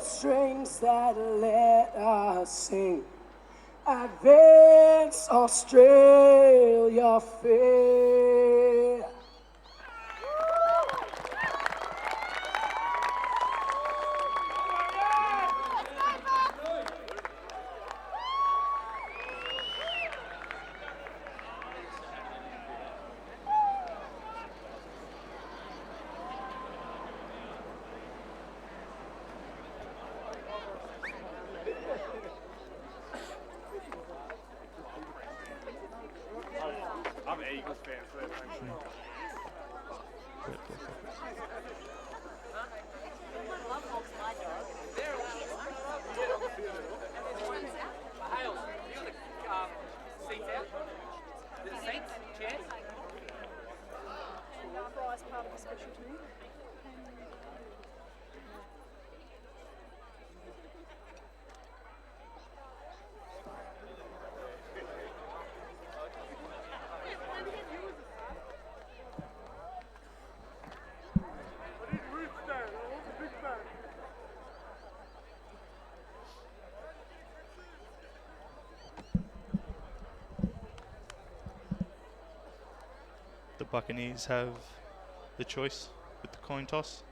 strings that let us sing. Advance Australia fair. The Buccaneers have the choice with the coin toss.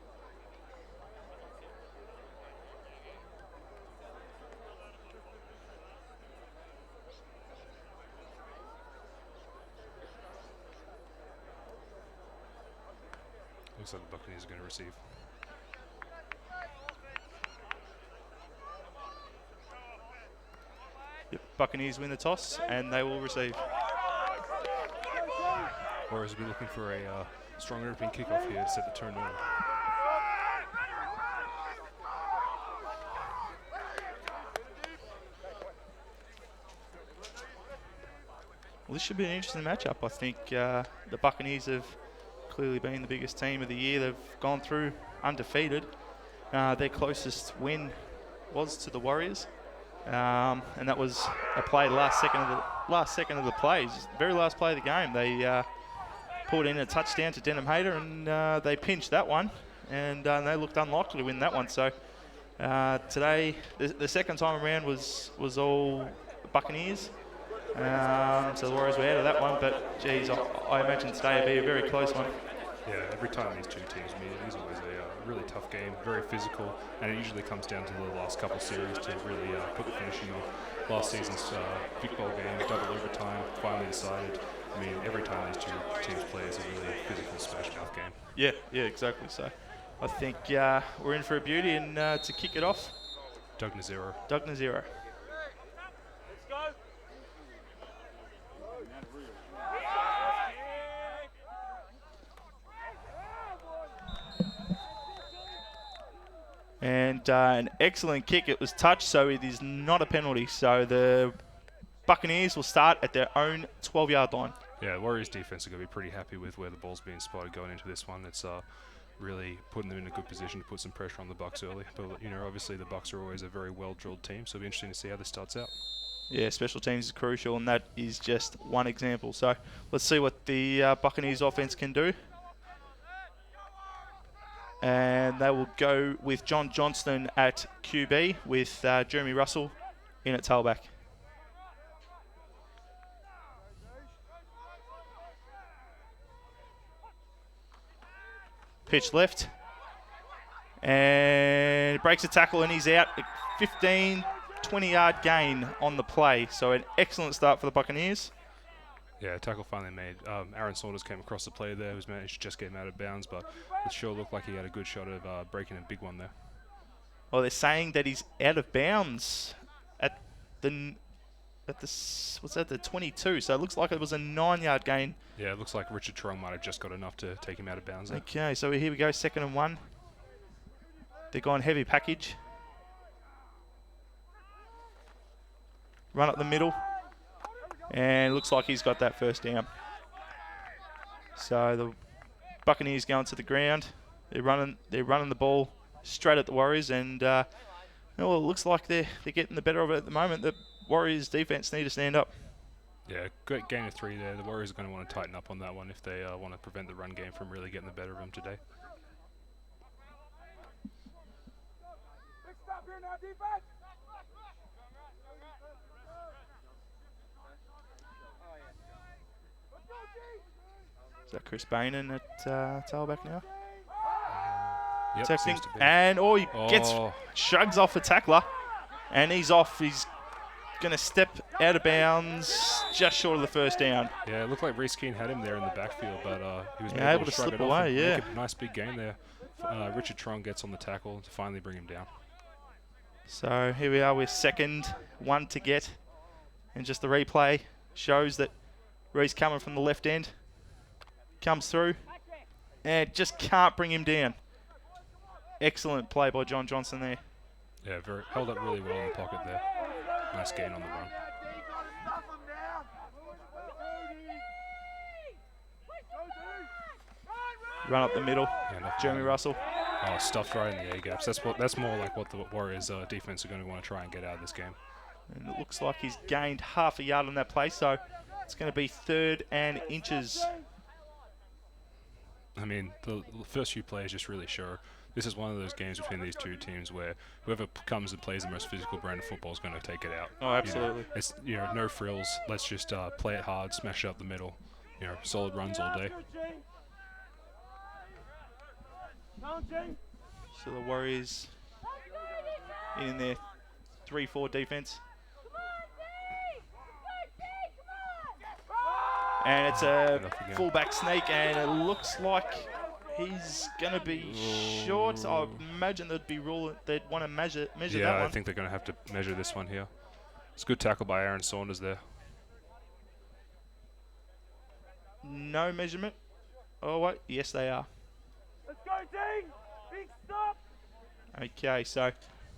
Looks like the Buccaneers are going to receive. Yep, Buccaneers win the toss and they will receive. Warriors will be looking for a strong European kickoff here to set the tone early. Well, this should be an interesting matchup. I think the Buccaneers have clearly been the biggest team of the year. They've gone through undefeated. Their closest win was to the Warriors, and that was a play last second of the play, just very last play of the game. They pulled in a touchdown to Denham Hayter, and they pinched that one, and they looked unlikely to win that one. So today, the second time around was all Buccaneers. So the Warriors were out of that one, but geez, I imagine today will be a very close one. Yeah, every time these two teams meet, it is always a really tough game, very physical, and it usually comes down to the last couple series to really put the finishing on. Last season's Vic Bowl game, double overtime, finally decided. I mean, every time these two teams play, it's a really physical smash-mouth game. Yeah, exactly. So I think we're in for a beauty, and to kick it off, Doug Nazero. And an excellent kick. It was touched, so it is not a penalty. So the Buccaneers will start at their own 12-yard line. Yeah, the Warriors defense are going to be pretty happy with where the ball's being spotted going into this one. It's really putting them in a good position to put some pressure on the Bucks early. But, you know, obviously the Bucks are always a very well-drilled team, so it'll be interesting to see how this starts out. Yeah, special teams is crucial, and that is just one example. So let's see what the Buccaneers offense can do. And they will go with John Johnston at QB with Jeremy Russell in at tailback. Pitch left. And breaks a tackle and he's out. 15, 20-yard gain on the play. So an excellent start for the Buccaneers. Yeah, tackle finally made. Aaron Saunders came across the play there. He was managed to just get him out of bounds, but it sure looked like he had a good shot of breaking a big one there. Well, they're saying that he's out of bounds at the what's that, the 22. So it looks like it was a 9-yard gain. Yeah, it looks like Richard Terrell might have just got enough to take him out of bounds there. Okay, so here we go, 2nd and 1. They're going heavy package. Run up the middle. And it looks like he's got that first down. So the Buccaneers going to the ground. They're running the ball straight at the Warriors, and well, it looks like they're getting the better of it at the moment. The Warriors defense need to stand up. Yeah, great gain of 3 there. The Warriors are going to want to tighten up on that one if they want to prevent the run game from really getting the better of them today. Is that Chris Bainan at tailback now? Yep, Testing, seems to be. and he gets shrugs off a tackler, and he's off. He's going to step out of bounds just short of the first down. Yeah, it looked like Reece Keane had him there in the backfield, but he was able able to to shrug slip it off away, and yeah. make a nice big gain there. Richard Trong gets on the tackle to finally bring him down. So here we are with second, one to get, and just the replay shows that Reece coming from the left end comes through and just can't bring him down. Excellent play by John Johnson there. Yeah, held up really well in the pocket there. Nice gain on the run. Run up the middle, Jeremy Russell. Oh, stuffed right in the A-gaps. That's more like what the Warriors defense are going to want to try and get out of this game. And it looks like he's gained half a yard on that play, so it's going to be 3rd and inches. I mean, the first few plays just really show this is one of those games between these two teams where whoever comes and plays the most physical brand of football is going to take it out. Oh, absolutely. It's no frills. Let's just play it hard, smash it up the middle. Solid runs all day. So the Warriors in their 3-4 defense. And it's a fullback sneak, and it looks like he's going to be short. I imagine they'd want to measure that one. Yeah, I think they're going to have to measure this one here. It's a good tackle by Aaron Saunders there. No measurement. Oh, wait. Yes, they are. Let's go, team! Big stop! Okay, so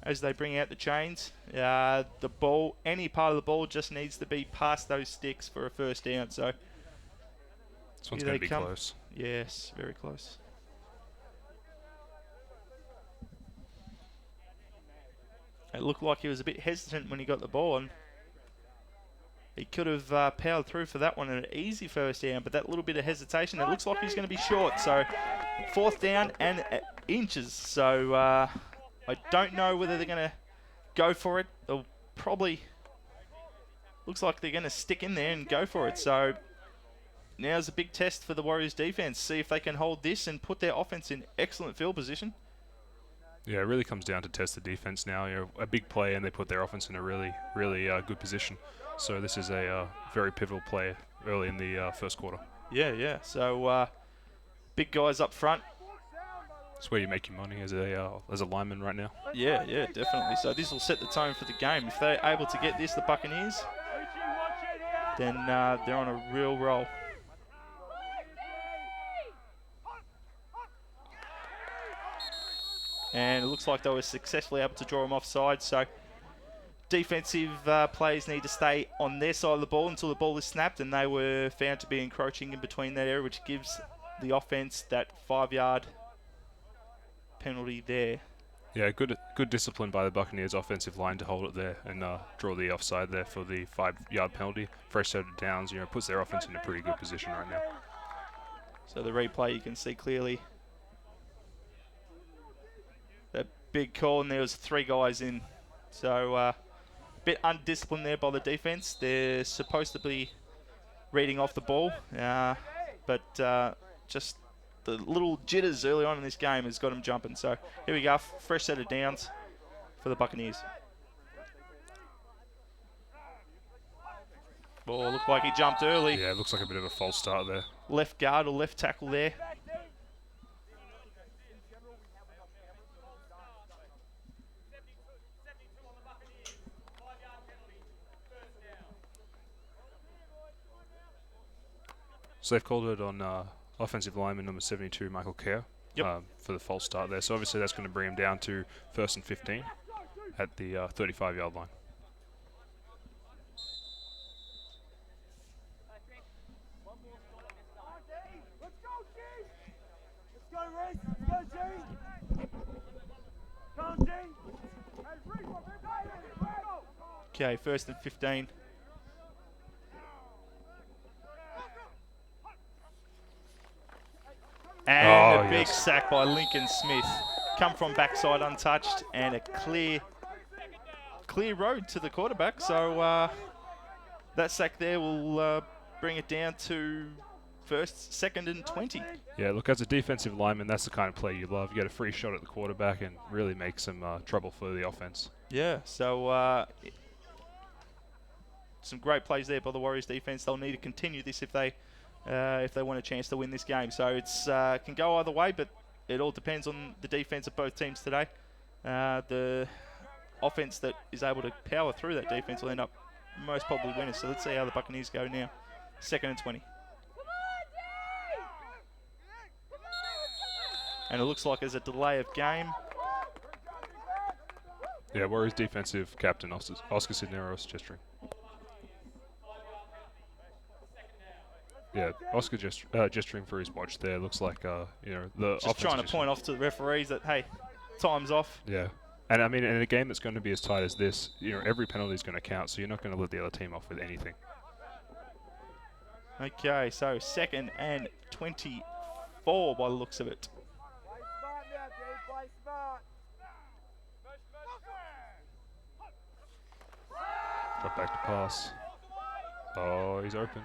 as they bring out the chains, the ball, any part of the ball just needs to be past those sticks for a first down. So this one's going to be close. Yes, very close. It looked like he was a bit hesitant when he got the ball, and he could have powered through for that one, an easy first down, but that little bit of hesitation, it looks like he's going to be short. So 4th down and inches. So I don't know whether they're going to go for it. They'll probably, looks like they're going to stick in there and go for it. So now's a big test for the Warriors defense. See if they can hold this and put their offense in excellent field position. Yeah, it really comes down to test the defense now. A big play and they put their offense in a really, really good position. So this is a very pivotal play early in the first quarter. Yeah. So big guys up front. It's where you make your money as a lineman right now. Yeah, definitely. So this will set the tone for the game. If they're able to get this, the Buccaneers, then they're on a real roll. And it looks like they were successfully able to draw them offside. So defensive players need to stay on their side of the ball until the ball is snapped, and they were found to be encroaching in between that area, which gives the offense that 5-yard penalty there. Yeah, good discipline by the Buccaneers offensive line to hold it there and draw the offside there for the 5-yard penalty. Fresh set of downs, puts their offense in a pretty good position right now. So the replay, you can see clearly that big call, and there was 3 guys in. So a bit undisciplined there by the defense. They're supposed to be reading off the ball, but just the little jitters early on in this game has got them jumping. So here we go, fresh set of downs for the Buccaneers. Oh, looked like he jumped early. Yeah, it looks like a bit of a false start there. Left guard or left tackle there. So they've called it on offensive lineman number 72, Michael Kerr, for the false start there. So obviously that's going to bring him down to 1st and 15 at the 35-yard line. Okay, 1st and 15. And a big sack by Lincoln Smith. Come from backside untouched, and a clear clear road to the quarterback. So that sack there will bring it down to first, second and 20. Yeah, look, as a defensive lineman, that's the kind of play you love. You get a free shot at the quarterback and really make some trouble for the offense. Yeah, so some great plays there by the Warriors defense. They'll need to continue this if they want a chance to win this game. So it's can go either way, but it all depends on the defense of both teams today. The offense that is able to power through that defense will end up most probably winners. So let's see how the Buccaneers go now. Second and 20. And it looks like there's a delay of game. Yeah, Warriors defensive captain Oscar Cisneros gesturing. Yeah, Oscar gesturing for his watch there. Looks like the just trying to point off to the referees that, hey, time's off. Yeah, and I mean, in a game that's going to be as tight as this, every penalty is going to count. So you're not going to let the other team off with anything. Okay, so second and 24 by the looks of it. Drop back to pass. Oh, he's open.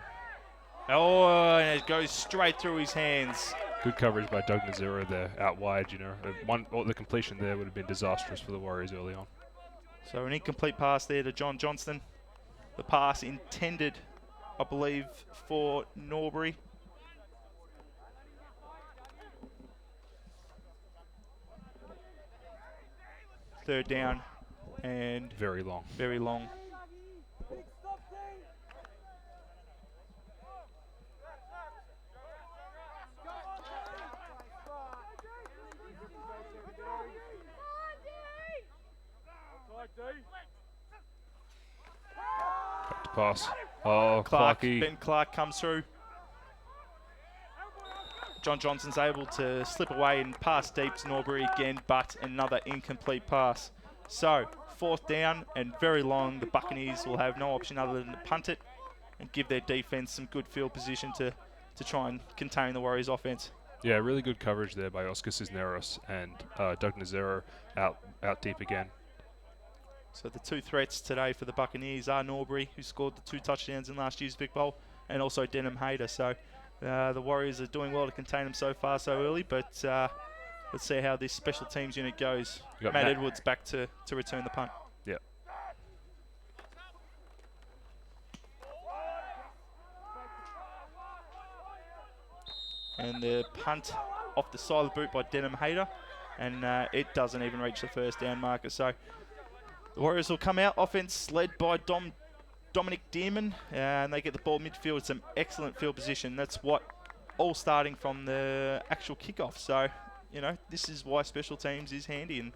Oh, and it goes straight through his hands. Good coverage by Doug Nazero there, out wide. The completion there would have been disastrous for the Warriors early on. So an incomplete pass there to John Johnston. The pass intended, I believe, for Norbury. Third down and very long. Very long. Back to pass. Oh, Ben Clark comes through. John Johnson's able to slip away and pass deep to Norbury again, but another incomplete pass. So, fourth down and very long. The Buccaneers will have no option other than to punt it and give their defense some good field position to try and contain the Warriors' offense. Yeah, really good coverage there by Oscar Cisneros and Doug Nazero out deep again. So the two threats today for the Buccaneers are Norbury, who scored the 2 touchdowns in last year's Vic Bowl, and also Denham Hayter. So the Warriors are doing well to contain them so far so early, but let's see how this special teams unit goes. Matt Edwards back to return the punt. Yep. And the punt off the side of the boot by Denham Hayter, and it doesn't even reach the first down marker. So the Warriors will come out, offense led by Dominic Dearman, and they get the ball midfield, some excellent field position. That's what all starting from the actual kickoff. So, this is why special teams is handy, and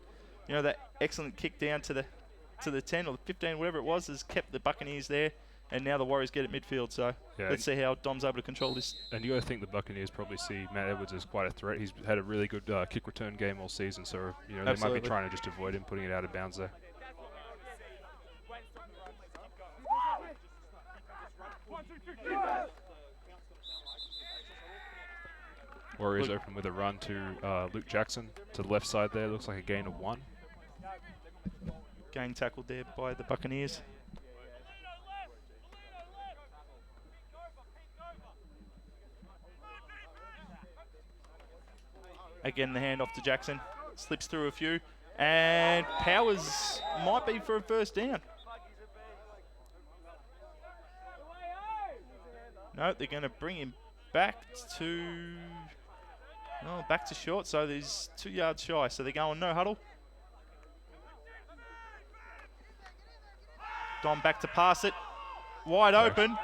that excellent kick down to the 10 or the 15, whatever it was, has kept the Buccaneers there, and now the Warriors get at midfield. So let's see how Dom's able to control this. And you got to think the Buccaneers probably see Matt Edwards as quite a threat. He's had a really good kick return game all season, so they might be trying to just avoid him putting it out of bounds there. Warriors open with a run to Luke Jackson to the left side there. Looks like a gain of 1. Gain tackled there by the Buccaneers. Again, the handoff to Jackson. Slips through a few. And Powers might be for a first down. No, they're going to bring him back to short. So there's 2 yards shy. So they're going no huddle. Dom back to pass it. Wide open.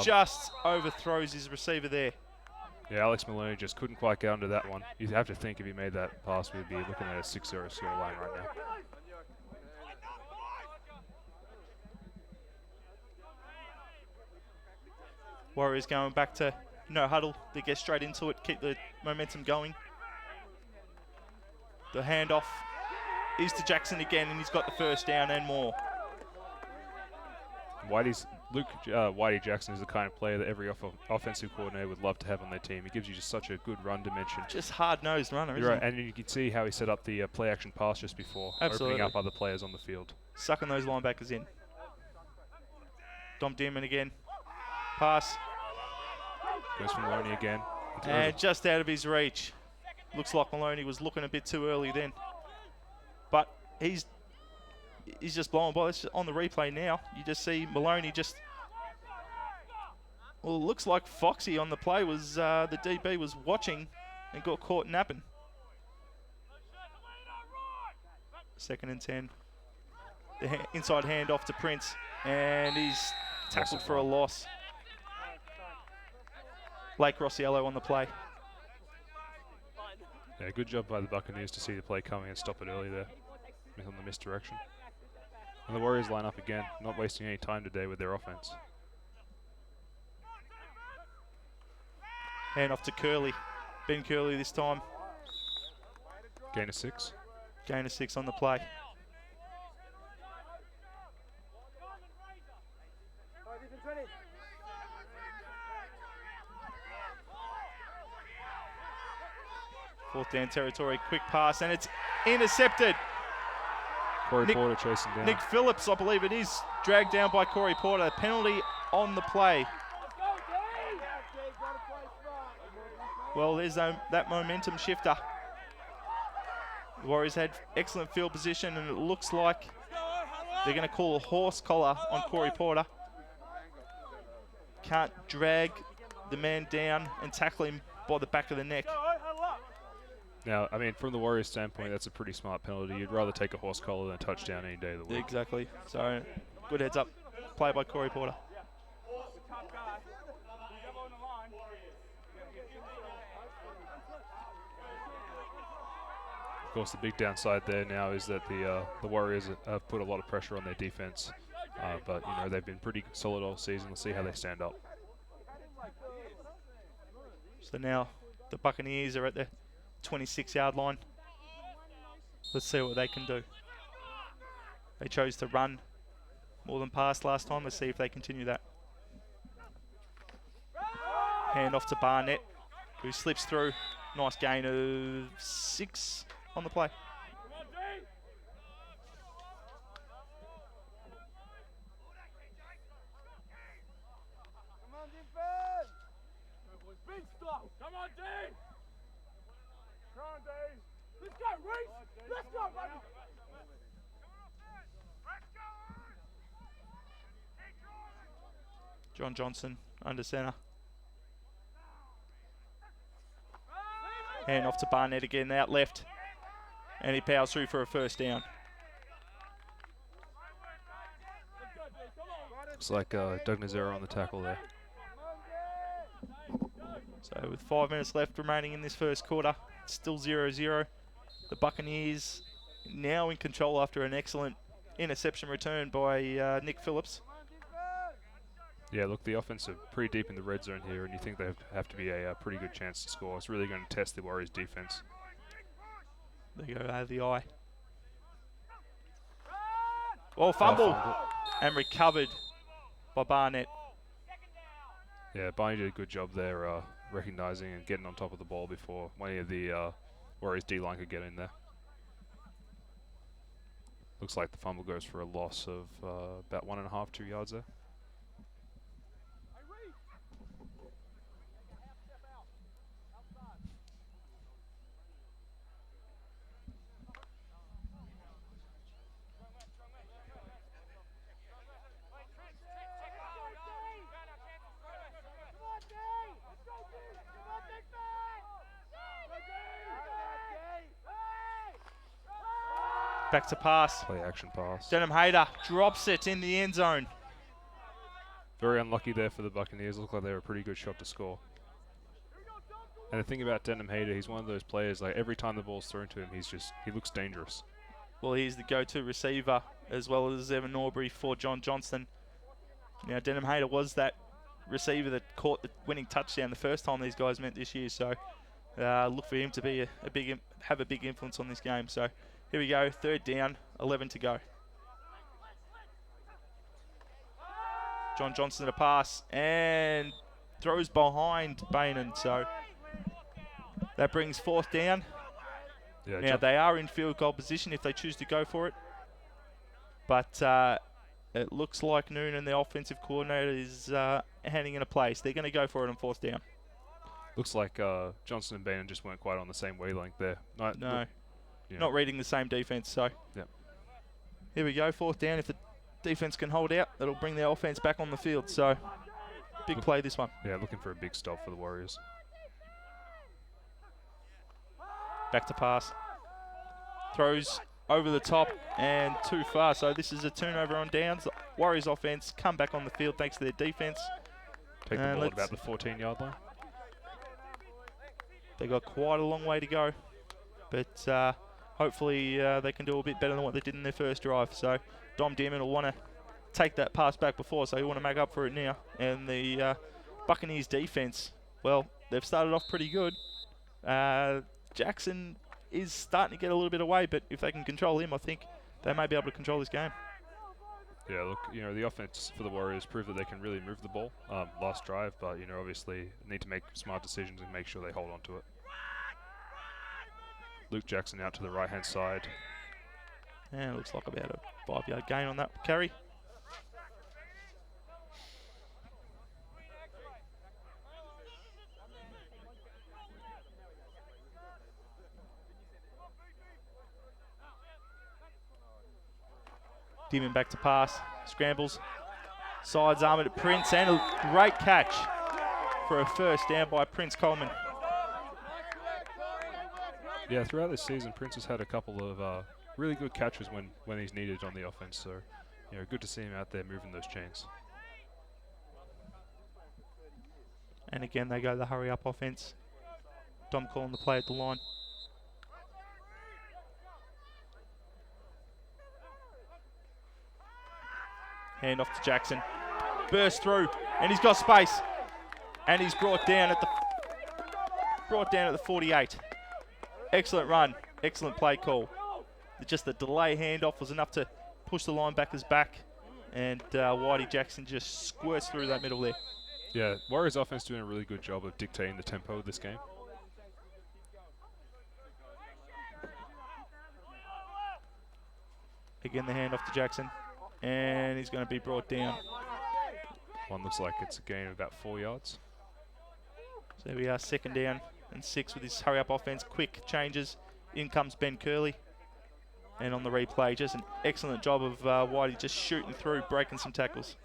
Just overthrows his receiver there. Yeah, Alex Maloney just couldn't quite get under that one. You'd have to think if he made that pass, we'd be looking at a 6-0 score line right now. Warriors going back to no huddle. They get straight into it, keep the momentum going. The handoff is to Jackson again, and he's got the first down and more. Whitey Jackson is the kind of player that every offensive coordinator would love to have on their team. He gives you just such a good run dimension. Just hard-nosed runner, isn't You're right, he? and you can see how he set up the play-action pass just before, Absolutely. opening up other players on the field. sucking those linebackers in. Dom Dearman again. Pass. Goes from Maloney again. And just out of his reach. Looks like Maloney was looking a bit too early then. But he's just blowing by. It's on the replay now. You just see Maloney just... Well, it looks like Foxy on the play was... the DB was watching and got caught napping. 2nd and 10. The inside hand off to Prince. And he's tackled for a loss. Blake Rossiello on the play. Yeah, good job by the Buccaneers to see the play coming and stop it early there on the misdirection. And the Warriors line up again, not wasting any time today with their offense. Hand off to Curley. Ben Curley this time. Gain of 6. Gain of 6 on the play. Fourth down territory, quick pass, and it's intercepted. Corey Porter chasing down. Nick Phillips, I believe it is, dragged down by Corey Porter. Penalty on the play. Well, there's that momentum shifter. The Warriors had excellent field position, and it looks like they're going to call a horse collar on Corey Porter. Can't drag the man down and tackle him by the back of the neck. Now, I mean, from the Warriors' standpoint, that's a pretty smart penalty. You'd rather take a horse collar than a touchdown any day of the week. Exactly. So, good heads up play by Corey Porter. Of course, the big downside there now is that the Warriors have put a lot of pressure on their defense, but you know they've been pretty solid all season. We'll see how they stand up. So now the Buccaneers are at the 26-yard line. Let's see what they can do. They chose to run more than pass last time. Let's see if they continue that. Hand off to Barnett, who slips through. Nice gain of 6 on the play. Come on, Dave! Come on, Dave! Let's go, Reese! Let's go, baby! John Johnson under centre. Hand off to Barnett again, out left. And he powers through for a first down. Looks like Doug Nazero on the tackle there. So with 5 minutes left remaining in this first quarter, it's still 0-0. The Buccaneers now in control after an excellent interception return by Nick Phillips. Yeah, look, the offense are pretty deep in the red zone here, and you think they have to be a pretty good chance to score. It's really going to test the Warriors' defense. There you go, out of the eye. Well, fumble and recovered by Barnett. Yeah, Barney did a good job there recognising and getting on top of the ball before any of the Warriors D-line could get in there. Looks like the fumble goes for a loss of about 1.5, 2 yards there. Back to pass. Play action pass. Denham Hayter drops it in the end zone. Very unlucky there for the Buccaneers. Looked like they were a pretty good shot to score. And the thing about Denham Hayter, he's one of those players, like every time the ball's thrown to him, he looks dangerous. Well, he's the go-to receiver as well as Evan Norbury for John Johnston. Now, Denham Hayter was that receiver that caught the winning touchdown the first time these guys met this year. So look for him to be have a big influence on this game. So here we go, 3rd down, 11 to go. John Johnston a pass and throws behind Bainan. So that brings 4th down. Yeah, now they are in field goal position if they choose to go for it. But it looks like Noonan, the offensive coordinator, is handing in a place. They're going to go for it on 4th down. Looks like Johnson and Bannon just weren't quite on the same wavelength there. No, not reading the same defense. So Yep. Here we go, 4th down. If the defense can hold out, that'll bring the offense back on the field. So big play this one. Yeah, looking for a big stop for the Warriors. Back to pass. Throws over the top and too far. So this is a turnover on downs. The Warriors offense come back on the field thanks to their defense. Take the ball at about the 14-yard line. They got quite a long way to go, but hopefully they can do a bit better than what they did in their first drive. So Dom Dearman will want to take that pass back before, so he'll want to make up for it now. And the Buccaneers defense, well, they've started off pretty good. Jackson is starting to get a little bit away, but if they can control him, I think they may be able to control this game. Yeah, look, the offense for the Warriors proved that they can really move the ball last drive, but, obviously need to make smart decisions and make sure they hold on to it. Luke Jackson out to the right-hand side. And it looks like about a 5-yard gain on that carry. Dimon back to pass, scrambles, sides arm it to Prince, and a great catch for a 1st down by Prince Coleman. Yeah, throughout this season, Prince has had a couple of really good catches when he's needed on the offense. So, good to see him out there moving those chains. And again, they go the hurry-up offense. Dom calling the play at the line. Hand off to Jackson. Burst through, and he's got space. And he's brought down at the 48. Excellent run, excellent play call. Just the delay handoff was enough to push the linebackers back, and Whitey Jackson just squirts through that middle there. Yeah, Warriors offense doing a really good job of dictating the tempo of this game. Again, the handoff to Jackson, and he's going to be brought down. One looks like it's a gain of about 4 yards. So there we are, 2nd down and 6 with this hurry-up offense. Quick changes. In comes Ben Curley. And on the replay, just an excellent job of Whitey just shooting through, breaking some tackles.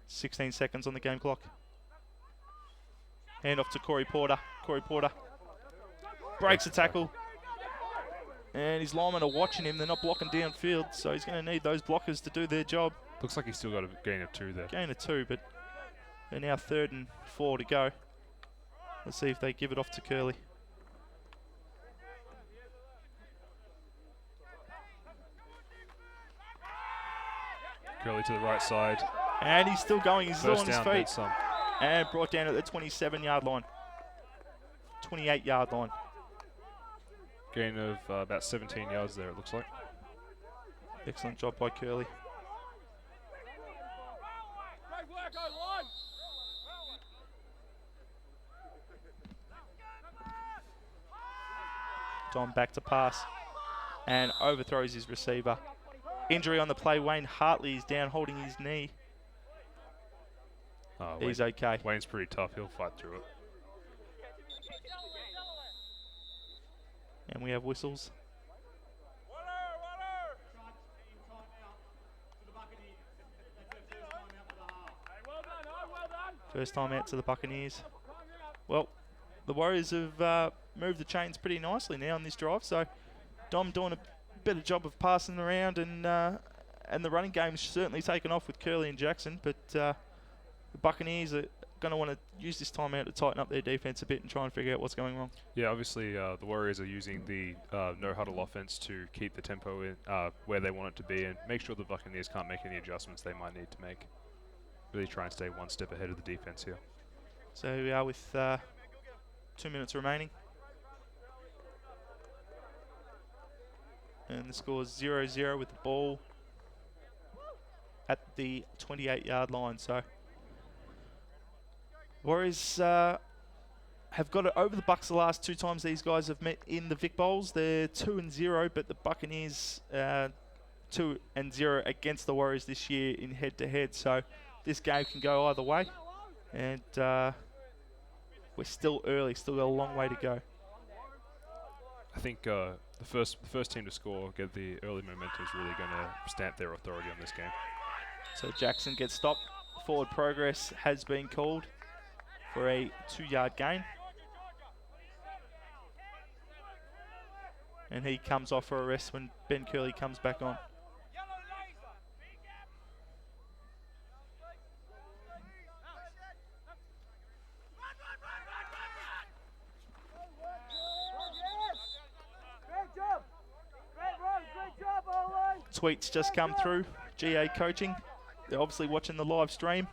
.16 seconds on the game clock. Hand off to Corey Porter. Corey Porter breaks a tackle. And his linemen are watching him. They're not blocking downfield, so he's going to need those blockers to do their job. Looks like he's still got a gain of 2 there. Gain of 2, but they're now 3rd and 4 to go. Let's see if they give it off to Curley. Curley to the right side. And he's still going. He's still on his feet. Some. And brought down at the 27-yard line. 28-yard line. Gain of about 17 yards there, it looks like. Excellent job by Curley. Dom back to pass and overthrows his receiver. Injury on the play. Wayne Hartley is down holding his knee. He's okay. Wayne's pretty tough. He'll fight through it. And we have whistles. First time out to the Buccaneers. Well, the Warriors have moved the chains pretty nicely now on this drive, so Dom doing a better job of passing around, and the running game's certainly taken off with Curley and Jackson, but the Buccaneers are going to want to use this time out to tighten up their defense a bit and try and figure out what's going wrong. Yeah, obviously the Warriors are using the no-huddle offense to keep the tempo in where they want it to be and make sure the Buccaneers can't make any adjustments they might need to make. Really try and stay one step ahead of the defense here. So here we are with 2 minutes remaining. And the score is 0-0 with the ball at the 28-yard line. So Warriors have got it over the Bucks the last 2 times these guys have met in the Vic Bowls. They're 2-0, but the Buccaneers 2-0 against the Warriors this year in head-to-head. So this game can go either way, and we're still early, still got a long way to go. I think the first team to score, get the early momentum, is really going to stamp their authority on this game. So Jackson gets stopped. Forward progress has been called for a 2-yard gain. And he comes off for a rest when Ben Curley comes back on. Tweets just come through, GA coaching. They're obviously watching the live stream,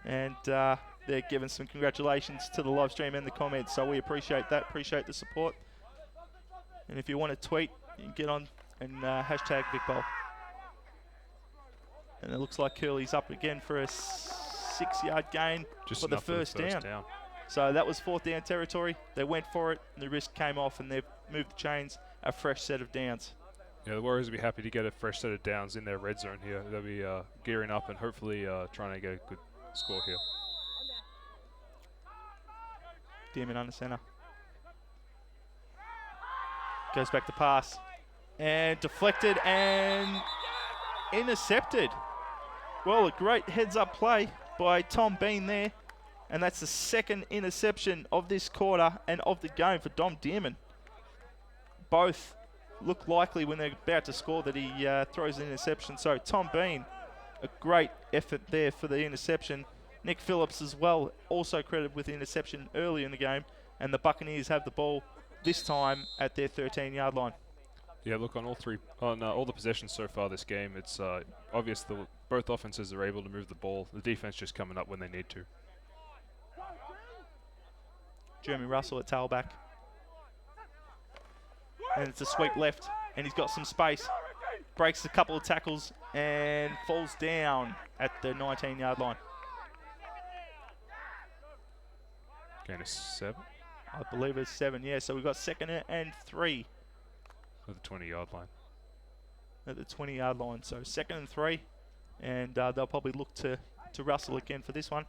and they're giving some congratulations to the live stream and the comments, so we appreciate that, appreciate the support. And if you want to tweet, you can get on and hashtag VicBowl. And it looks like Curley's up again for a 6-yard gain for the first down. So that was 4th down territory. They went for it, and the risk came off, and they've moved the chains, a fresh set of downs. Yeah, the Warriors will be happy to get a fresh set of downs in their red zone here. They'll be gearing up and hopefully trying to get a good score here. Dearman under center. Goes back to pass. And deflected and intercepted. Well, a great heads-up play by Tom Bean there. And that's the 2nd interception of this quarter and of the game for Dom Dearman. Both look likely when they're about to score that he throws an interception. So Tom Bean, a great effort there for the interception. Nick Phillips as well, also credited with the interception early in the game. And the Buccaneers have the ball this time at their 13-yard line. Yeah, look, on all the possessions so far this game, it's obvious that both offenses are able to move the ball. The defense just coming up when they need to. Jeremy Russell at tailback. And it's a sweep left, and he's got some space. Breaks a couple of tackles and falls down at the 19-yard line. Gain of 7? I believe it's 7, yeah. So we've got 2nd and 3. At the 20-yard line. At the 20-yard line. So 2nd and 3, and they'll probably look to Russell again for this one.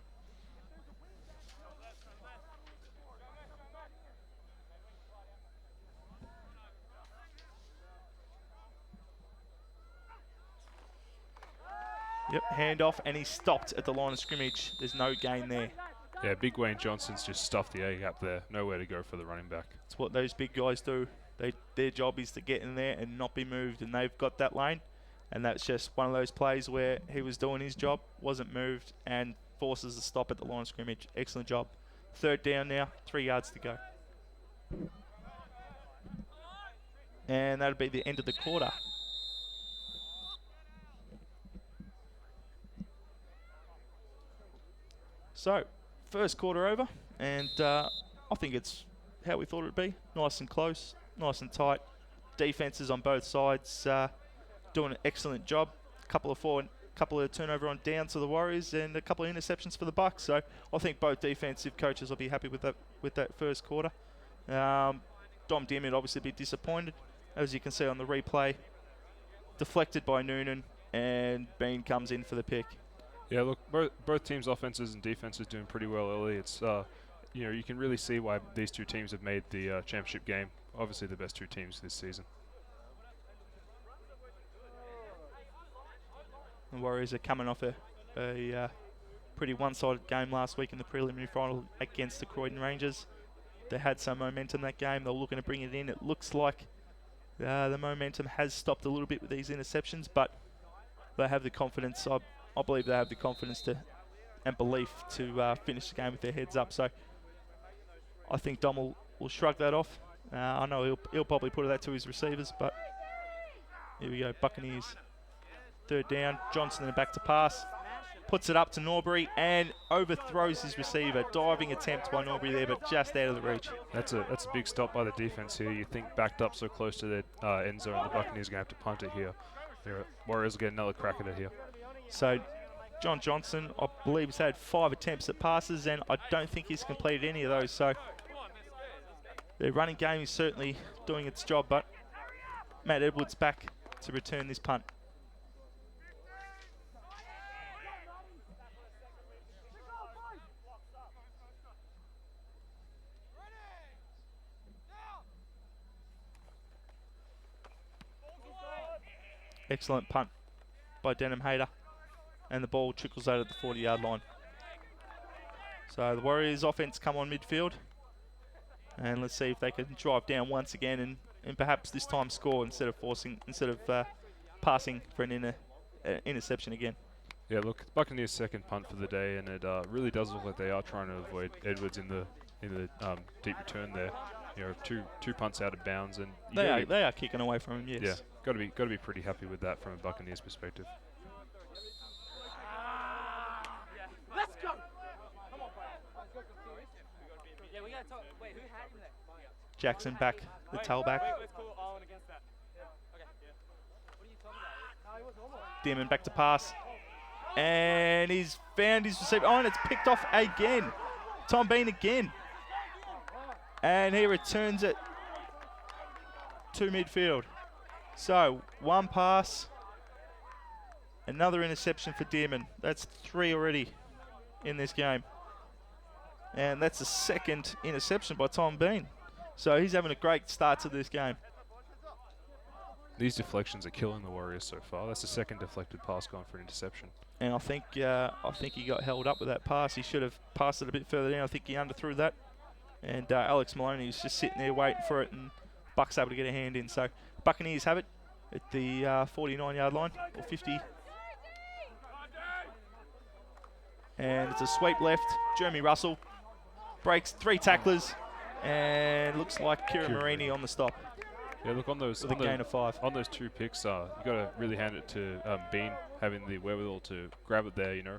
Yep, handoff, and he's stopped at the line of scrimmage. There's no gain there. Yeah, Big Wayne Johnson's just stuffed the A-gap there. Nowhere to go for the running back. It's what those big guys do. Their job is to get in there and not be moved, and they've got that lane. And that's just one of those plays where he was doing his job, wasn't moved, and forces a stop at the line of scrimmage. Excellent job. 3rd down now, 3 yards to go. And that'll be the end of the quarter. So, first quarter over, and I think it's how we thought it would be. Nice and close, nice and tight. Defenses on both sides doing an excellent job. Couple of turnover on downs for the Warriors and a couple of interceptions for the Bucks. So I think both defensive coaches will be happy with that first quarter. Dom Dearman obviously be disappointed, as you can see on the replay. Deflected by Noonan, and Bean comes in for the pick. Yeah, look, both teams' offenses and defenses doing pretty well early. It's you can really see why these two teams have made the championship game. Obviously, the best 2 teams this season. The Warriors are coming off a pretty one-sided game last week in the preliminary final against the Croydon Rangers. They had some momentum that game. They're looking to bring it in. It looks like the momentum has stopped a little bit with these interceptions, but they have the confidence. I believe they have the confidence and belief to finish the game with their heads up. So I think Dom will shrug that off. I know he'll probably put that to his receivers, but here we go. Buccaneers. 3rd down. Johnson in the back to pass. Puts it up to Norbury and overthrows his receiver. Diving attempt by Norbury there, but just out of the reach. That's a big stop by the defense here. You think backed up so close to their end zone, the Buccaneers are going to have to punt it here. The Warriors will get another crack at it here. So John Johnson, I believe, has had 5 attempts at passes, and I don't think he's completed any of those. So the running game is certainly doing its job, but Matt Edwards back to return this punt. Excellent punt by Denham Hayter, and the ball trickles out at the 40-yard line. So the Warriors offense come on midfield, and let's see if they can drive down once again and perhaps this time score instead of passing for an interception again. Yeah, look, Buccaneers' second punt for the day, and it really does look like they are trying to avoid Edwards in the deep return there. You know, two punts out of bounds, and they are kicking away from him. Yes. Yeah, got to be pretty happy with that from a Buccaneers perspective. Let's go. Come on, yeah, we gotta talk. Wait, who had him there? Jackson back, the tailback. Demon back to pass, and he's found his receiver. Oh, and it's picked off again. Tom Bean again. And he returns it to midfield. So, 1 pass, another interception for Dearman. That's 3 already in this game. And that's the 2nd interception by Tom Bean. So he's having a great start to this game. These deflections are killing the Warriors so far. That's the 2nd deflected pass gone for an interception. And I think he got held up with that pass. He should have passed it a bit further down. I think he underthrew that. And Alex Maloney was just sitting there waiting for it, and Buck's able to get a hand in. So Buccaneers have it at the 49-yard line, or 50. And it's a sweep left. Jeremy Russell breaks 3 tacklers, and looks like Kieran Marini on the stop. Yeah, look, on those gain of 5. On those 2 picks, you got to really hand it to Bean having the wherewithal to grab it there. You know,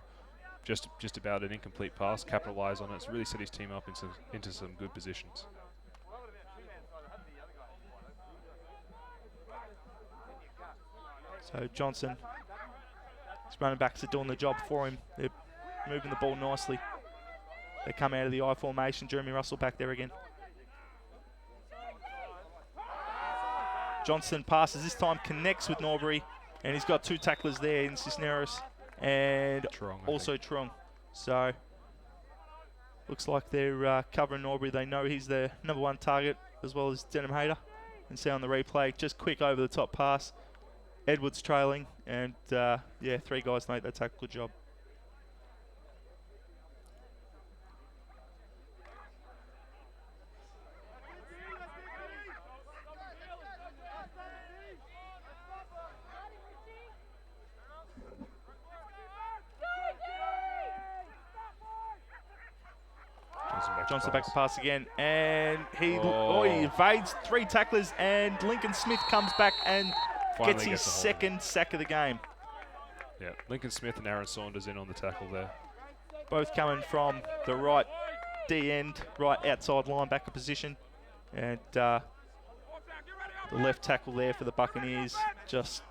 just about an incomplete pass, capitalise on it. It's really set his team up into some good positions. So Johnson, his running backs are doing the job for him. They're moving the ball nicely. They come out of the I formation. Jeremy Russell back there again. Johnson passes, this time connects with Norbury, and he's got 2 tacklers there in Cisneros and also Trong. So looks like they're covering Norbury. They know he's their number 1 target, as well as Denham Hayter. And see on the replay, just quick over the top pass. Edwards trailing, and 3 guys make that tackle. Good job. Johnson back to pass again, and he evades 3 tacklers, and Lincoln Smith comes back and gets his 2nd sack of the game. Yeah, Lincoln Smith and Aaron Saunders in on the tackle there. Both coming from the right D end, right outside linebacker position, and the left tackle there for the Buccaneers just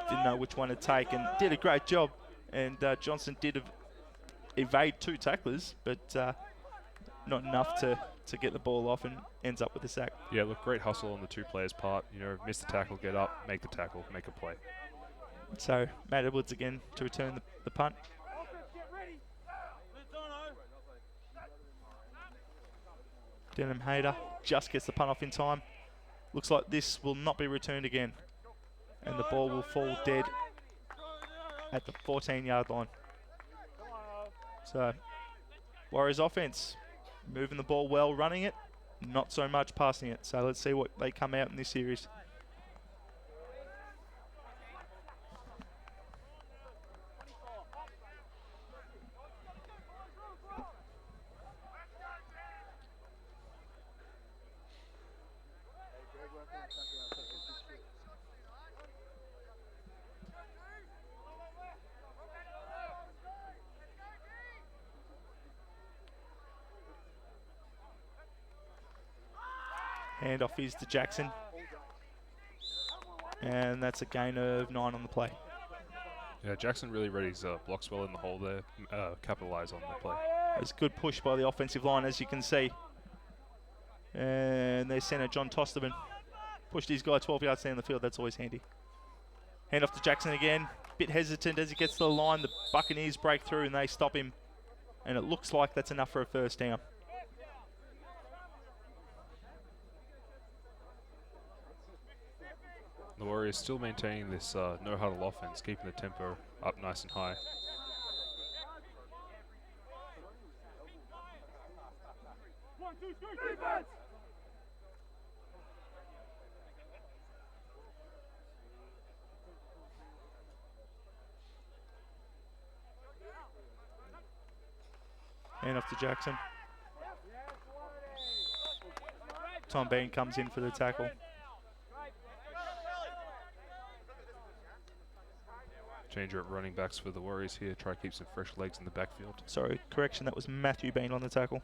didn't know which one to take, and did a great job. And Johnson did evade 2 tacklers, but not enough to get the ball off, and ends up with a sack. Yeah, look, great hustle on the 2 players' part. You know, miss the tackle, get up, make the tackle, make a play. So Matt Edwards again to return the punt. Denham Hayter just gets the punt off in time. Looks like this will not be returned again, and the ball will fall dead at the 14-yard line. So Warriors offense moving the ball well, running it, not so much passing it. So let's see what they come out in this series. Handoff is to Jackson. And that's a gain of 9 on the play. Yeah, Jackson really read his blocks well in the hole there, capitalise on the play. It's a good push by the offensive line, as you can see. And their centre, John Tosterman, pushed his guy 12 yards down the field. That's always handy. Hand off to Jackson again. Bit hesitant as he gets to the line. The Buccaneers break through and they stop him. And it looks like that's enough for a first down. The Warriors still maintaining this no-huddle offense, keeping the tempo up nice and high. One, two, three, defense! Hand off to Jackson. Tom Bean comes in for the tackle. Changer at running backs for the Warriors here. Try to keep some fresh legs in the backfield. Sorry, correction, that was Matthew Bean on the tackle.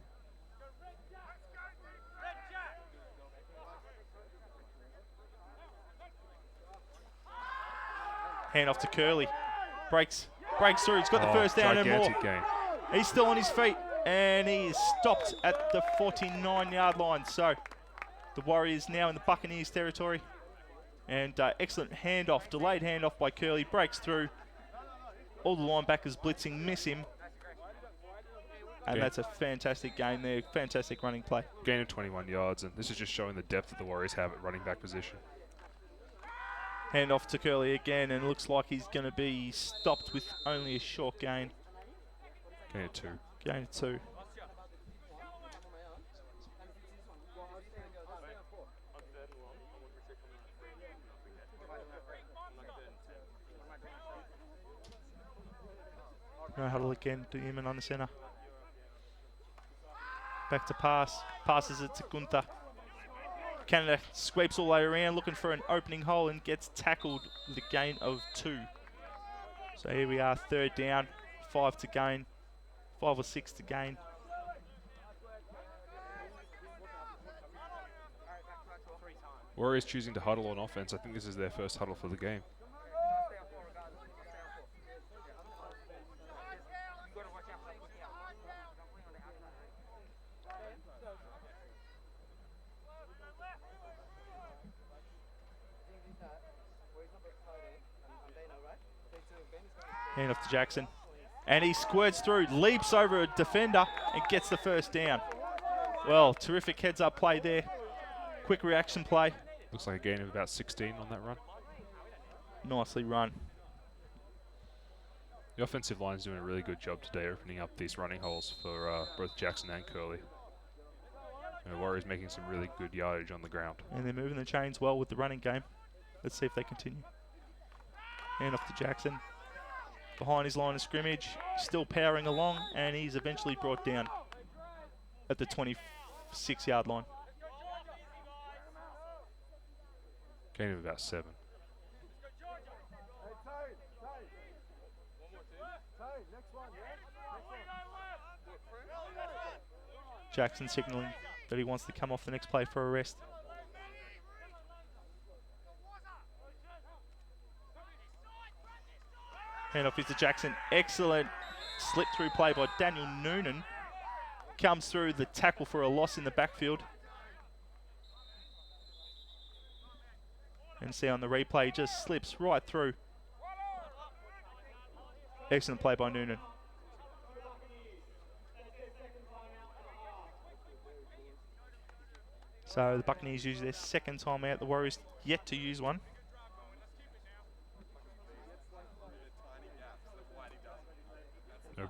Hand off to Curley. Breaks through. He's got the first down and more. Gain. He's still on his feet, and he is stopped at the 49-yard line. So the Warriors now in the Buccaneers territory. And excellent handoff, delayed handoff by Curley. Breaks through. All the linebackers blitzing, miss him. And that's a fantastic game there. Fantastic running play. Gain of 21 yards, and this is just showing the depth that the Warriors have at running back position. Hand off to Curley again, and it looks like he's going to be stopped with only a short gain. Gain of 2. Gain of 2. No huddle again to Eamon on the centre. Back to pass. Passes it to Gunther. Canada sweeps all the way around looking for an opening hole and gets tackled with a gain of 2. So here we are, third down, 5 to gain, 5 or 6 to gain. Warriors choosing to huddle on offense. I think this is their first huddle for the game. Hand off to Jackson. And he squirts through, leaps over a defender and gets the first down. Well, terrific heads-up play there. Quick reaction play. Looks like a gain of about 16 on that run. Nicely run. The offensive line is doing a really good job today opening up these running holes for both Jackson and Curley. And the Warriors making some really good yardage on the ground. And they're moving the chains well with the running game. Let's see if they continue. Hand off to Jackson. Behind his line of scrimmage, still powering along, and he's eventually brought down at the 26-yard line. Gain of about 7. Jackson signalling that he wants to come off the next play for a rest. Hand off to Jackson. Excellent slip-through play by Daniel Noonan. Comes through the tackle for a loss in the backfield. And see on the replay, just slips right through. Excellent play by Noonan. So the Buccaneers use their second time out. The Warriors yet to use one.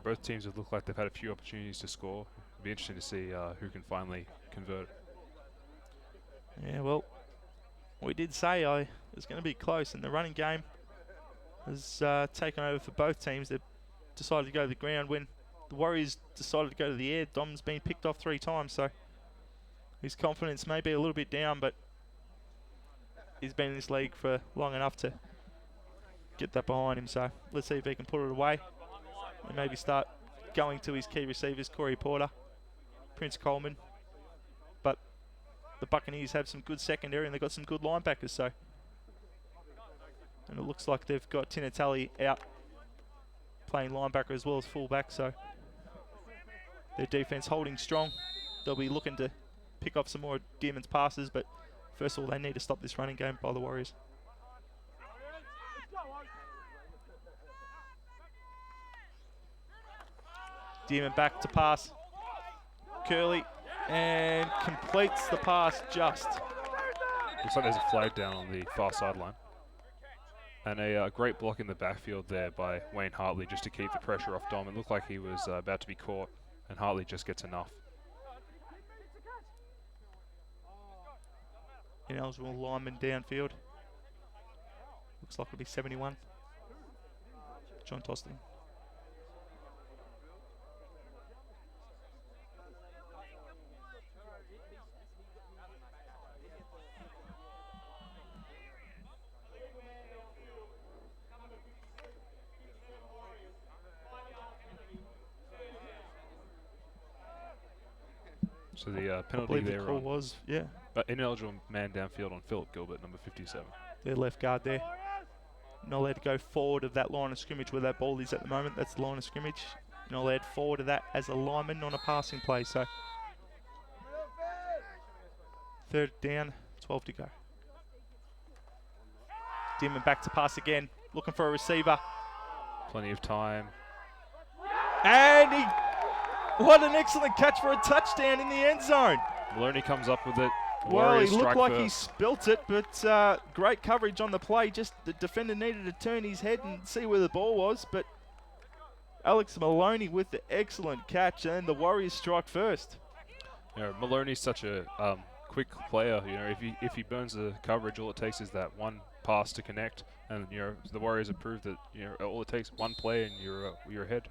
Both teams have looked like they've had a few opportunities to score. It'll be interesting to see who can finally convert. Yeah, well, we did say it was going to be close, and the running game has taken over for both teams. They've decided to go to the ground when the Warriors decided to go to the air. Dom's been picked off 3 times, so his confidence may be a little bit down, but he's been in this league for long enough to get that behind him. So let's see if he can put it away and maybe start going to his key receivers, Corey Porter, Prince Coleman. But the Buccaneers have some good secondary and they've got some good linebackers. So, and it looks like they've got Tinatelli out playing linebacker as well as fullback, so their defense holding strong. They'll be looking to pick off some more Dearman's passes, but first of all, they need to stop this running game by the Warriors. Dearman back to pass. Curley, and completes the pass just. Looks like there's a flag down on the far sideline. And a great block in the backfield there by Wayne Hartley just to keep the pressure off Dom. It looked like he was about to be caught, and Hartley just gets enough. Ineligible lineman downfield. Looks like it'll be 71. John Toston. So the penalty there The was, yeah. Ineligible man downfield on Philip Gilbert, number 57. Their left guard there. Not allowed to go forward of that line of scrimmage where that ball is at the moment. That's the line of scrimmage. Not allowed forward of that as a lineman on a passing play. So third down, 12 to go. Dimon back to pass again, looking for a receiver. Plenty of time. And what an excellent catch for a touchdown in the end zone. Maloney comes up with it. Well, he looked like he first. spilt it, but great coverage on the play. Just the defender needed to turn his head and see where the ball was, but Alex Maloney with the excellent catch, and the Warriors strike first. You know, Maloney's such a quick player. You know, if he burns the coverage, all it takes is that one pass to connect, and you know the Warriors have proved that all it takes one play and you're ahead.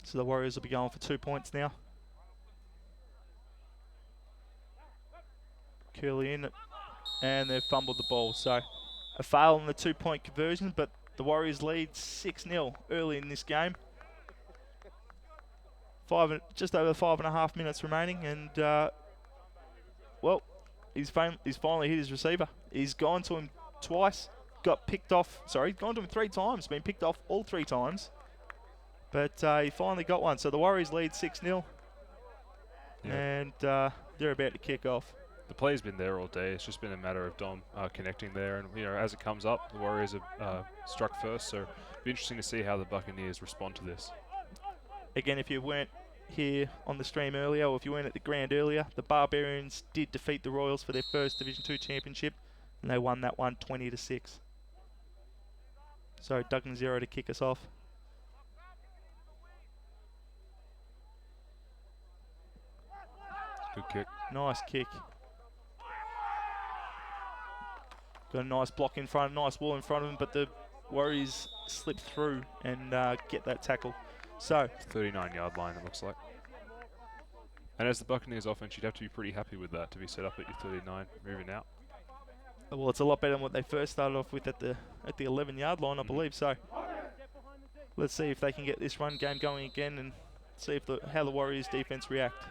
So the Warriors will be going for 2 points now. Curley in it, and they've fumbled the ball. So a fail on the 2-point conversion, but the Warriors lead 6-0 early in this game. Just over 5.5 minutes remaining, and well, he's finally hit his receiver. He's gone to him twice, got picked off. Sorry, gone to him 3 times, been picked off all 3 times. But he finally got one. So the Warriors lead 6-0. Yeah. And they're about to kick off. The play's been there all day. It's just been a matter of Dom connecting there. And as it comes up, the Warriors have struck first. So it'll be interesting to see how the Buccaneers respond to this. Again, if you weren't here on the stream earlier, or if you weren't at the ground earlier, the Barbarians did defeat the Royals for their first Division 2 championship. And they won that one 20-6. So Doug Nazero to kick us off. Good kick. Nice kick. Got a nice block in front, nice wall in front of him, but the Warriors slip through and get that tackle. So 39-yard line, it looks like. And as the Buccaneers offense, you'd have to be pretty happy with that to be set up at your 39, moving out. Well, it's a lot better than what they first started off with at the 11-yard line, I believe. So let's see if they can get this run game going again and see if how the Warriors defense react.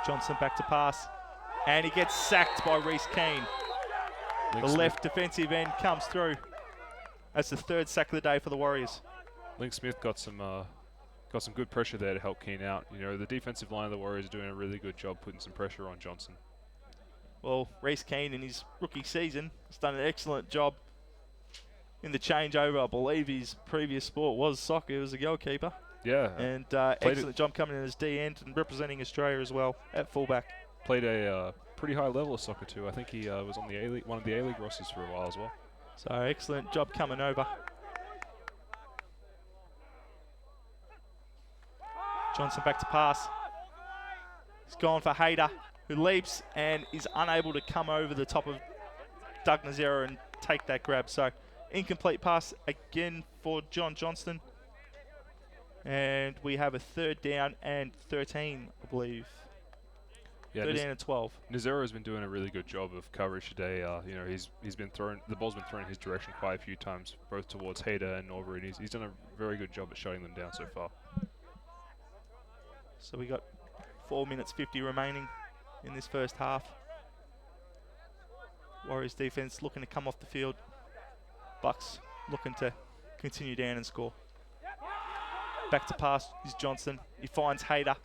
Johnson back to pass, and he gets sacked by Reece Keane. The left defensive end comes through. That's the 3rd sack of the day for the Warriors. Link Smith got some good pressure there to help Keane out. You know, the defensive line of the Warriors are doing a really good job putting some pressure on Johnson. Well, Reece Keane in his rookie season has done an excellent job in the changeover. I believe his previous sport was soccer. He was a goalkeeper. Yeah. And excellent job coming in as D end and representing Australia as well at fullback. Played a pretty high level of soccer too. I think he was on the A-League, one of the A-League rosters for a while as well. So excellent job coming over. Johnson back to pass. He's gone for Hayter, who leaps and is unable to come over the top of Doug Nazero and take that grab. So incomplete pass again for John Johnston. And we have a 3rd down and 13, I believe. Yeah, 13 and 12. Nazero has been doing a really good job of coverage today. You know, he's been thrown, the ball's been thrown in his direction quite a few times, both towards Hayter and Norbury, and he's done a very good job at shutting them down so far. So we got 4 minutes 50 remaining in this first half. Warriors defense looking to come off the field. Bucks looking to continue down and score. Back to pass is Johnson. He finds Hayter.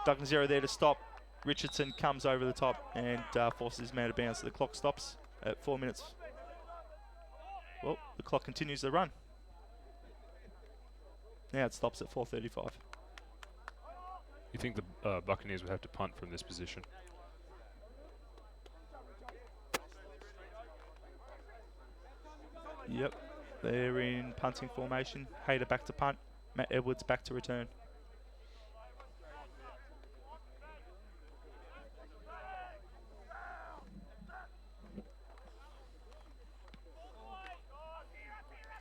Doug Nazero there to stop. Richardson comes over the top and forces his man out of bounds. The clock stops at 4 minutes. Well, the clock continues to run. Now it stops at 4:35. You think the Buccaneers would have to punt from this position? Yep, they're in punting formation. Hayter back to punt. Matt Edwards back to return.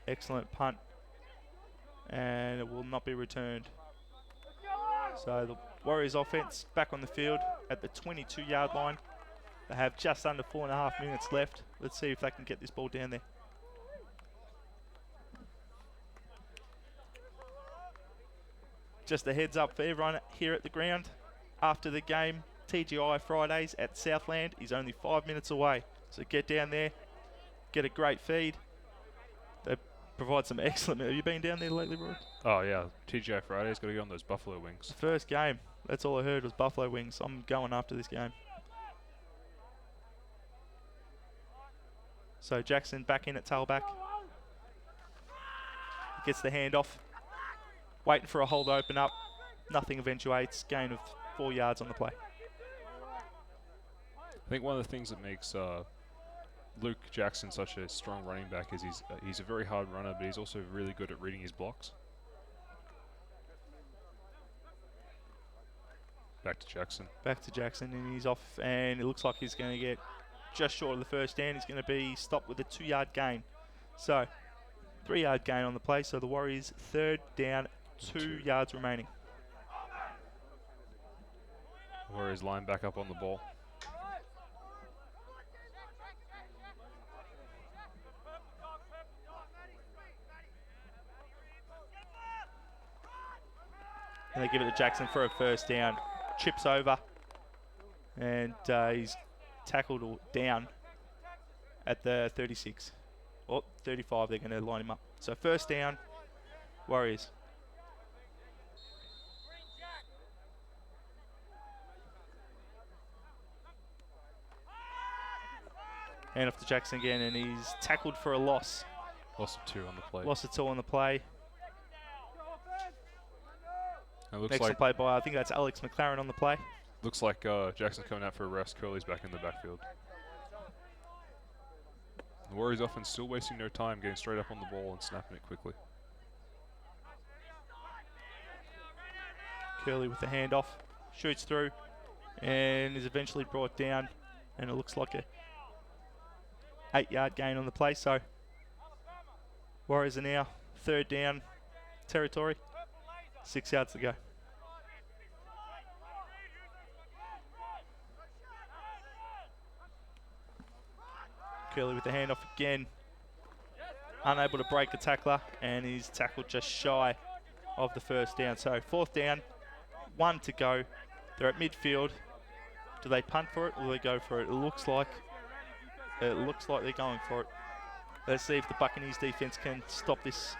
Excellent punt, and it will not be returned. So the Warriors offense back on the field at the 22-yard line. They have just under 4.5 minutes left. Let's see if they can get this ball down there. Just a heads up for everyone here at the ground. After the game, TGI Fridays at Southland is only 5 minutes away. So get down there, get a great feed. They provide some excellent. Have you been down there lately, Roy? Oh yeah, TGI Friday's got to get on those buffalo wings. First game, that's all I heard was buffalo wings. I'm going after this game. So Jackson back in at tailback. Gets the handoff. Waiting for a hole to open up. Nothing eventuates. Gain of 4 yards on the play. I think one of the things that makes Luke Jackson such a strong running back is he's a very hard runner, but he's also really good at reading his blocks. Back to Jackson. Back to Jackson, and he's off, and it looks like he's going to get just short of the first down. He's going to be stopped with a 2-yard gain. So, 3-yard gain on the play. So the Warriors 3rd down, 2 yards remaining. Warriors line back up on the ball. And they give it to Jackson for a first down. Chips over. And he's tackled down at the 36. Or 35, they're going to line him up. So first down, Warriors. Hand off to Jackson again, and he's tackled for a loss. Loss of 2 on the play. Loss of 2 on the play. It looks Excellent like play by, I think that's Alex McLaren on the play. Looks like Jackson's coming out for a rest. Curley's back in the backfield. The Warriors offense still wasting no time, getting straight up on the ball and snapping it quickly. Curley with the handoff, shoots through, and is eventually brought down, and it looks like a 8-yard gain on the play. So Warriors are now 3rd down territory, 6 yards to go. Curley with the handoff again, unable to break the tackler, and he's tackled just shy of the first down. So 4th down, 1 to go. They're at midfield. Do they punt for it or do they go for it? It looks like they're going for it. Let's see if the Buccaneers defense can stop this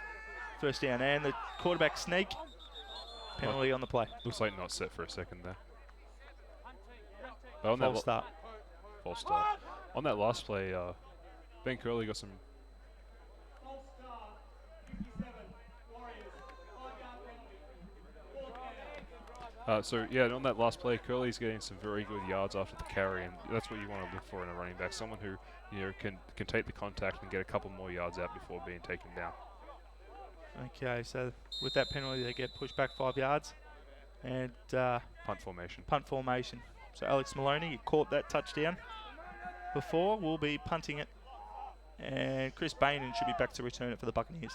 first down. And the quarterback sneak, penalty on the play. Looks like not set for a second there. False start. False start. On that last play, Ben Curley got some. So yeah, on that last play, Curley's getting some very good yards after the carry, and that's what you want to look for in a running back. Someone who can take the contact and get a couple more yards out before being taken down. Okay, so with that penalty, they get pushed back 5 yards, and punt formation. Punt formation. So Alex Maloney, he caught that touchdown before. Will be punting it, and Chris Bainan should be back to return it for the Buccaneers.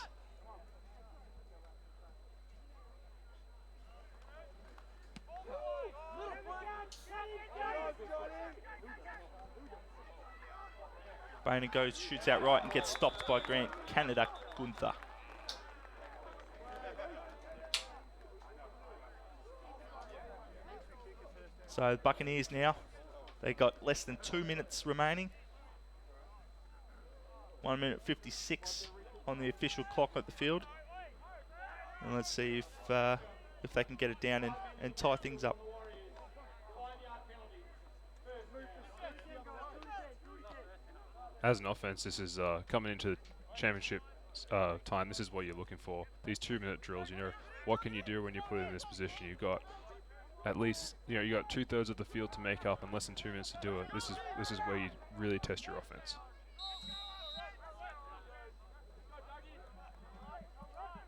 Boehner goes, shoots out right and gets stopped by Grant Canada Gunther. So the Buccaneers now, they got less than 2 minutes remaining. 1 minute 56 on the official clock at the field. And let's see if they can get it down and tie things up. As an offense, this is coming into championship time. This is what you're looking for. These 2-minute drills, you know, what can you do when you're put in this position? You've got at least, you know, you got 2/3 of the field to make up and less than 2 minutes to do it. This is where you really test your offense.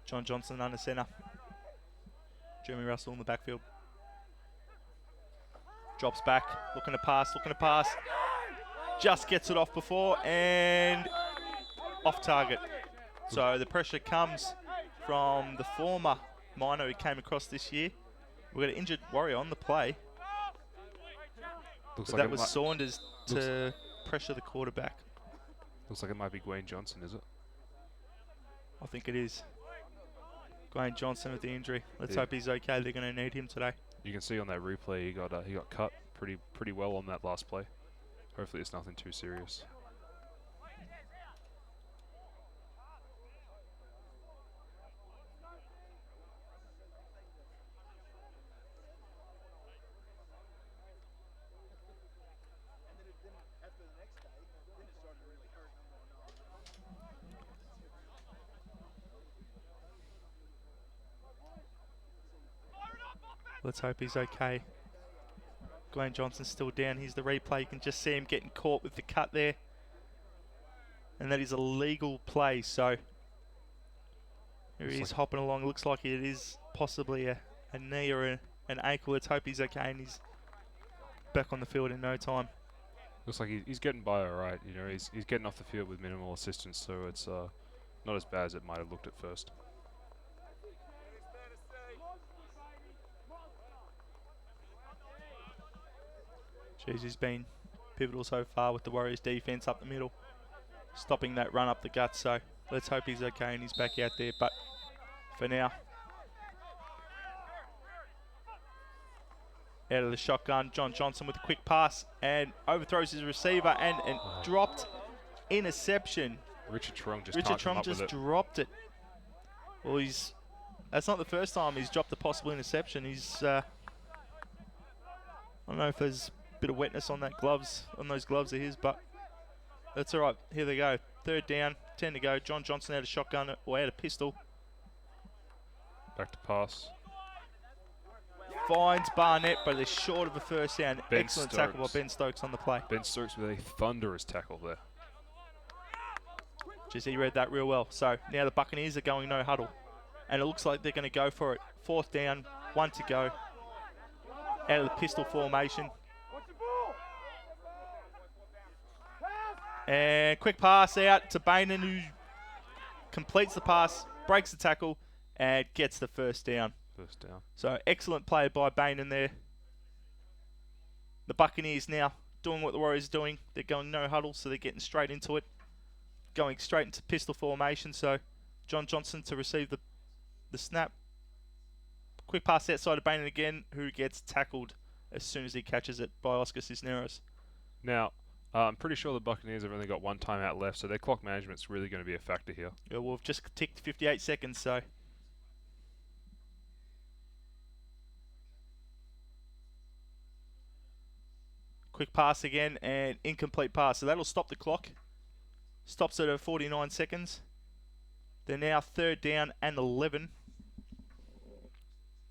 John Johnson under centre. Jeremy Russell in the backfield. Drops back, looking to pass. Just gets it off before and off target. So the pressure comes from the former minor who came across this year. We've got an injured Warrior on the play. Looks But like that was Saunders to pressure the quarterback. Looks like it might be Dwayne Johnson, is it? I think it is. Dwayne Johnson with the injury. Let's hope he's okay. They're going to need him today. You can see on that replay he got cut pretty well on that last play. Hopefully it's nothing too serious. Let's hope he's okay. Dwayne Johnson's still down. Here's the replay. You can just see him getting caught with the cut there. And that is a legal play. So here he is hopping along. Looks like it is possibly a knee or an ankle. Let's hope he's okay and he's back on the field in no time. Looks like he's getting by all right. You know, he's getting off the field with minimal assistance, so it's not as bad as it might have looked at first. Jeez, he's been pivotal so far with the Warriors defense up the middle, stopping that run up the gut. So let's hope he's okay and he's back out there. But for now, out of the shotgun, John Johnson with a quick pass and overthrows his receiver and dropped interception. Richard Trong just dropped it. Well, that's not the first time he's dropped a possible interception. He's I don't know if there's bit of wetness on those gloves of his, but that's all right. Here they go. 3rd down, 10 to go. John Johnson out of shotgun or out of pistol. Back to pass. Finds Barnett, but they're short of a first down. Ben Excellent Stokes. tackle by Ben Stokes on the play. Ben Stokes with a thunderous tackle there. Just he read that real well. So now the Buccaneers are going no huddle, and it looks like they're going to go for it. 4th down, 1 to go. Out of the pistol formation. And quick pass out to Bainan, who completes the pass, breaks the tackle, and gets the first down. So excellent play by Bainan there. The Buccaneers now doing what the Warriors are doing. They're going no huddle, so they're getting straight into it. Going straight into pistol formation. So John Johnson to receive the snap. Quick pass outside of Bainan again, who gets tackled as soon as he catches it by Oscar Cisneros. Now, I'm pretty sure the Buccaneers have only got 1 timeout left, so their clock management's really going to be a factor here. Yeah, well, we've just ticked 58 seconds, so. Quick pass again, and incomplete pass. So that'll stop the clock. Stops it at 49 seconds. They're now 3rd down and 11.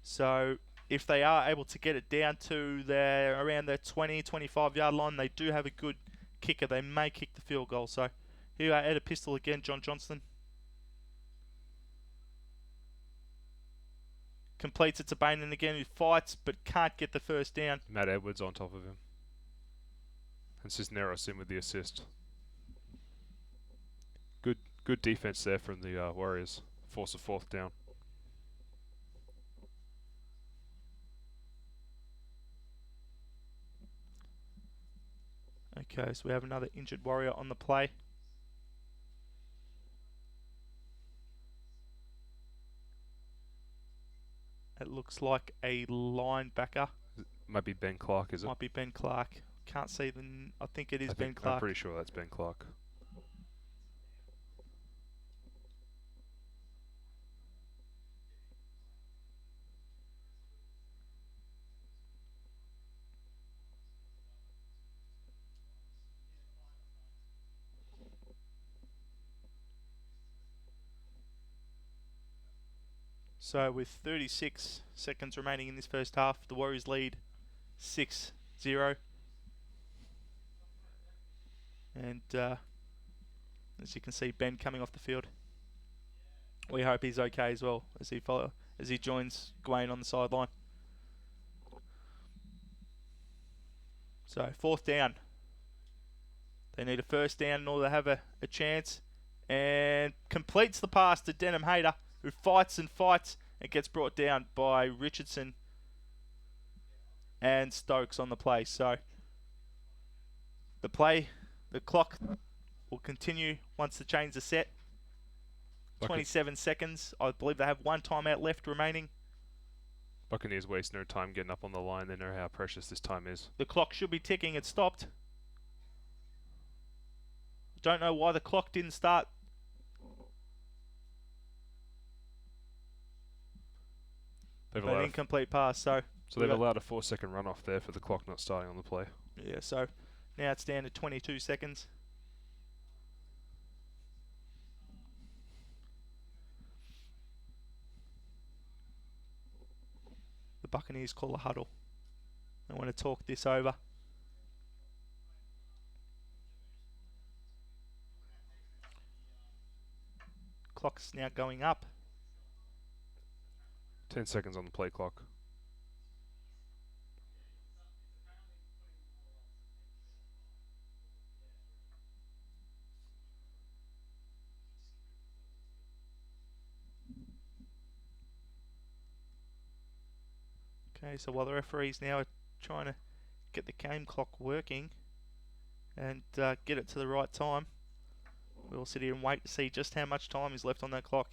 So if they are able to get it down to around the 20, 25 yard line, they do have a good kicker. They may kick the field goal. So here we are at a pistol again, John Johnston. Completes it to Bainan again, who fights but can't get the first down. Matt Edwards on top of him. And Cisneros in with the assist. Good defense there from the Warriors. Force a 4th down. Okay, so we have another injured Warrior on the play. It looks like a linebacker. Might be Ben Clark, is it? Might be Ben Clark. Can't see the... I think it is Ben Clark. I'm pretty sure that's Ben Clark. So with 36 seconds remaining in this first half, the Warriors lead 6-0. And as you can see, Ben coming off the field. We hope he's okay as well as he joins Gawain on the sideline. So 4th down. They need a first down in order to have a chance. And completes the pass to Denham Hayter, who fights and fights and gets brought down by Richardson and Stokes on the play. So the clock will continue once the chains are set. 27 seconds. I believe they have one timeout left remaining. Buccaneers waste no time getting up on the line. They know how precious this time is. The clock should be ticking. It stopped. Don't know why the clock didn't start. They've An allowed incomplete pass. So they've allowed a 4-second runoff there for the clock not starting on the play. Yeah, so now it's down to 22 seconds. The Buccaneers call a huddle. They want to talk this over. Clock's now going up. 10 seconds on the play clock. Okay, so while the referees now are trying to get the game clock working and get it to the right time, we'll sit here and wait to see just how much time is left on that clock.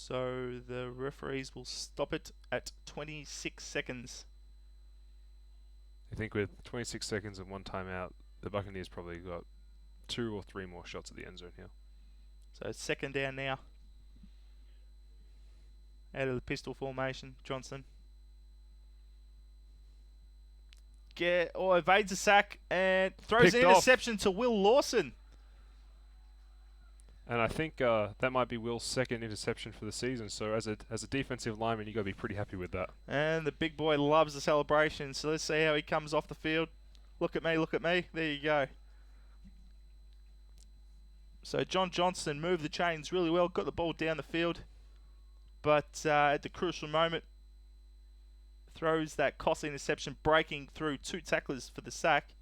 So the referees will stop it at 26 seconds. I think with 26 seconds and one timeout, the Buccaneers probably got 2 or 3 more shots at the end zone here. So it's 2nd down now. Out of the pistol formation, Johnson. Evades a sack and throws an interception to Will Lawson. And I think that might be Will's 2nd interception for the season. So as a defensive lineman, you got to be pretty happy with that. And the big boy loves the celebration. So let's see how he comes off the field. Look at me, look at me. There you go. So John Johnston moved the chains really well, got the ball down the field. But at the crucial moment, throws that costly interception, breaking through 2 tacklers for the sack.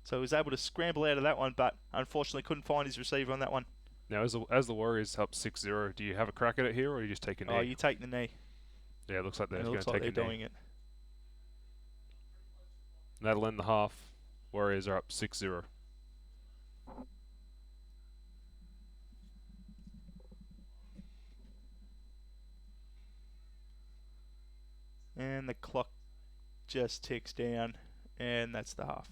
So he was able to scramble out of that one, but unfortunately couldn't find his receiver on that one. Now, as the Warriors up 6-0, do you have a crack at it here, or you just take a knee? Oh, you take the knee. Yeah, it looks like they're going to take a knee. doing it. And that'll end the half. Warriors are up 6-0. And the clock just ticks down, and that's the half.